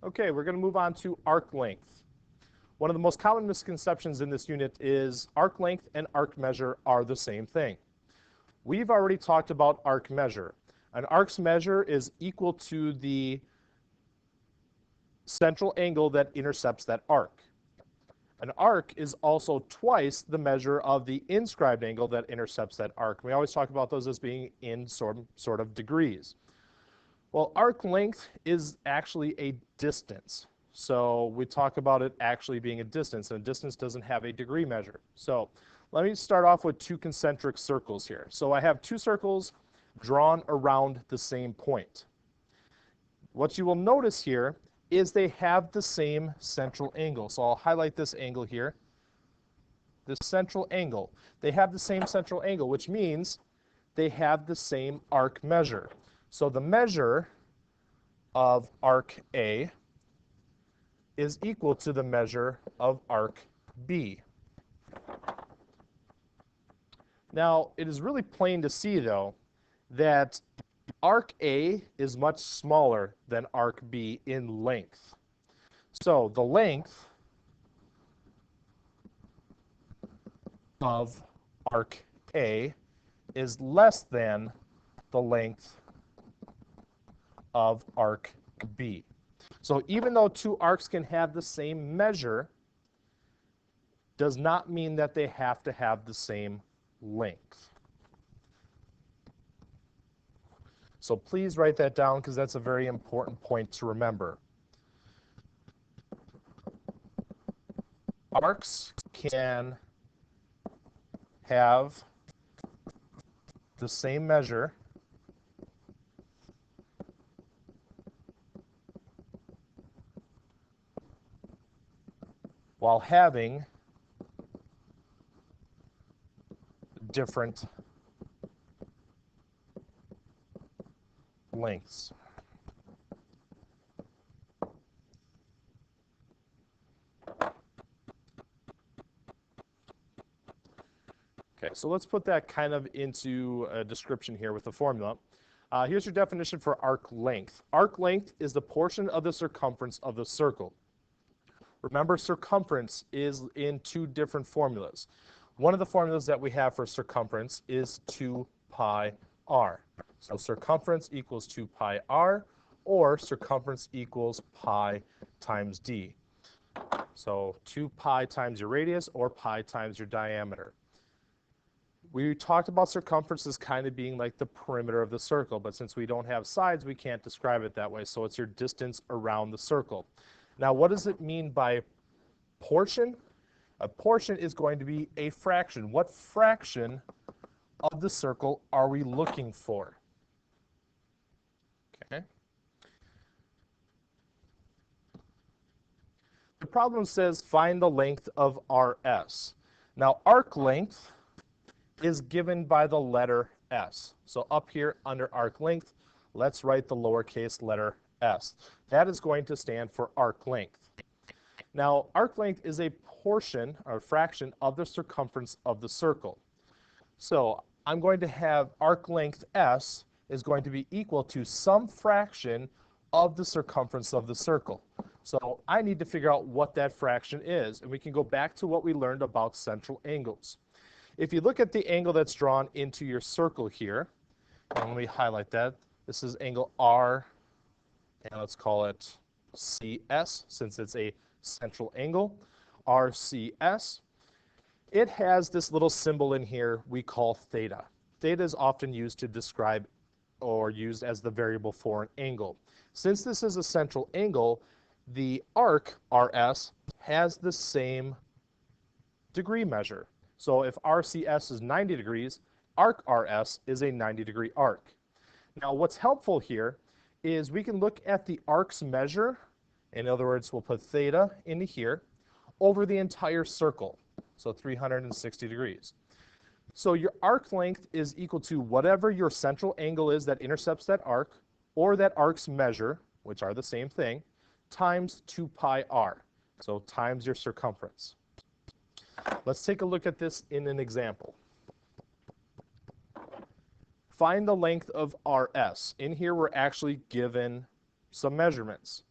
Okay, we're going to move on to arc length. One of the most common misconceptions in this unit is arc length and arc measure are the same thing. We've already talked about arc measure. An arc's measure is equal to the central angle that intercepts that arc. An arc is also twice the measure of the inscribed angle that intercepts that arc. We always talk about those as being in sort of degrees. Well, arc length is actually a distance. So we talk about it actually being a distance, and a distance doesn't have a degree measure. So let me start off with two concentric circles here. So I have two circles drawn around the same point. What you will notice here is they have the same central angle. So I'll highlight this angle here, this central angle. They have the same central angle, which means they have the same arc measure. So the measure of arc A is equal to the measure of arc B. Now, it is really plain to see, though, that arc A is much smaller than arc B in length. So the length of arc A is less than the length of arc B. So even though two arcs can have the same measure, does not mean that they have to have the same length. So please write that down because that's a very important point to remember. Arcs can have the same measure while having different lengths. Okay, so let's put that kind of into a description here with the formula. Here's your definition for arc length. Arc length is the portion of the circumference of the circle. Remember, circumference is in two different formulas. One of the formulas that we have for circumference is 2 pi r. So circumference equals 2 pi r, or circumference equals pi times d. So 2 pi times your radius, or pi times your diameter. We talked about circumference as kind of being like the perimeter of the circle, but since we don't have sides, we can't describe it that way. So it's your distance around the circle. Now, what does it mean by portion? A portion is going to be a fraction. What fraction of the circle are we looking for? Okay. The problem says find the length of RS. Now, arc length is given by the letter S. So up here under arc length, let's write the lowercase letter s. That is going to stand for arc length. Now, arc length is a portion or fraction of the circumference of the circle. So I'm going to have arc length s is going to be equal to some fraction of the circumference of the circle. So I need to figure out what that fraction is, and we can go back to what we learned about central angles. If you look at the angle that's drawn into your circle here, and let me highlight that. This is angle R, and let's call it CS, since it's a central angle, RCS. It has this little symbol in here we call theta. Theta is often used to describe or used as the variable for an angle. Since this is a central angle, the arc, RS, has the same degree measure. So if RCS is 90 degrees, arc RS is a 90-degree arc. Now, what's helpful here is we can look at the arc's measure. In other words, we'll put theta into here over the entire circle, so 360 degrees. So your arc length is equal to whatever your central angle is that intercepts that arc, or that arc's measure, which are the same thing, times 2 pi r, so times your circumference. Let's take a look at this in an example. Find the length of RS. In here, we're actually given some measurements.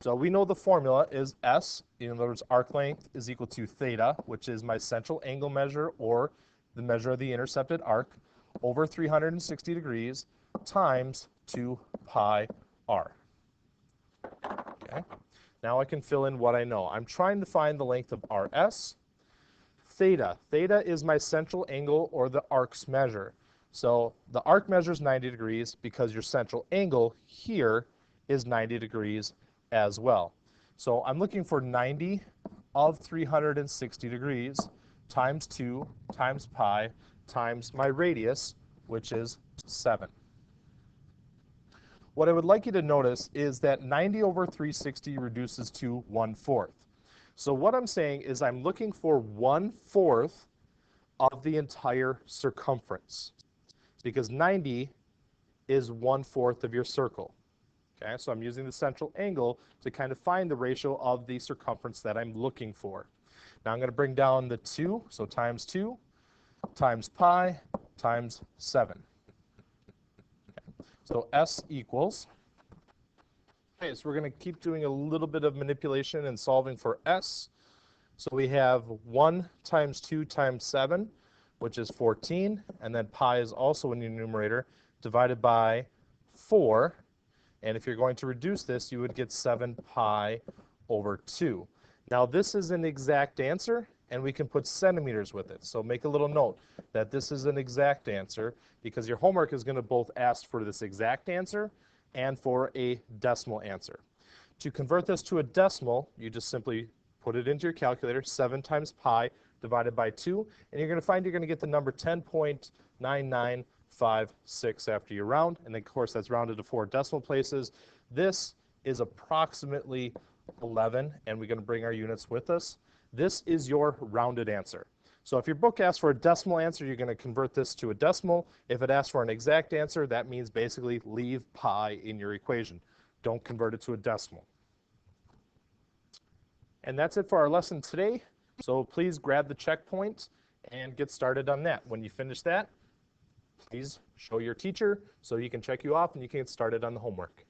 So we know the formula is S, in other words, arc length is equal to theta, which is my central angle measure or the measure of the intercepted arc, over 360 degrees times 2 pi r. Okay. Now I can fill in what I know. I'm trying to find the length of RS. Theta. Theta is my central angle or the arc's measure. So the arc measures 90 degrees because your central angle here is 90 degrees as well. So I'm looking for 90 of 360 degrees times 2 times pi times my radius, which is 7. What I would like you to notice is that 90 over 360 reduces to 1/4. So what I'm saying is I'm looking for 1/4 of the entire circumference, because 90 is 1/4 of your circle. Okay, so I'm using the central angle to kind of find the ratio of the circumference that I'm looking for. Now I'm going to bring down the 2, so times 2 times pi times 7. Okay. So S equals, okay, so we're going to keep doing a little bit of manipulation and solving for S. So we have 1 times 2 times 7, which is 14, and then pi is also in the numerator, divided by 4. And if you're going to reduce this, you would get 7 pi over 2. Now this is an exact answer, and we can put centimeters with it. So make a little note that this is an exact answer, because your homework is going to both ask for this exact answer and for a decimal answer. To convert this to a decimal, you just simply put it into your calculator, 7 times pi divided by 2, and you're going to find you're going to get the number 10.9956 after you round, and of course that's rounded to 4 decimal places. This is approximately 11, and we're going to bring our units with us. This is your rounded answer. So if your book asks for a decimal answer, you're going to convert this to a decimal. If it asks for an exact answer, that means basically leave pi in your equation. Don't convert it to a decimal. And that's it for our lesson today. So please grab the checkpoint and get started on that. When you finish that, please show your teacher so he can check you off and you can get started on the homework.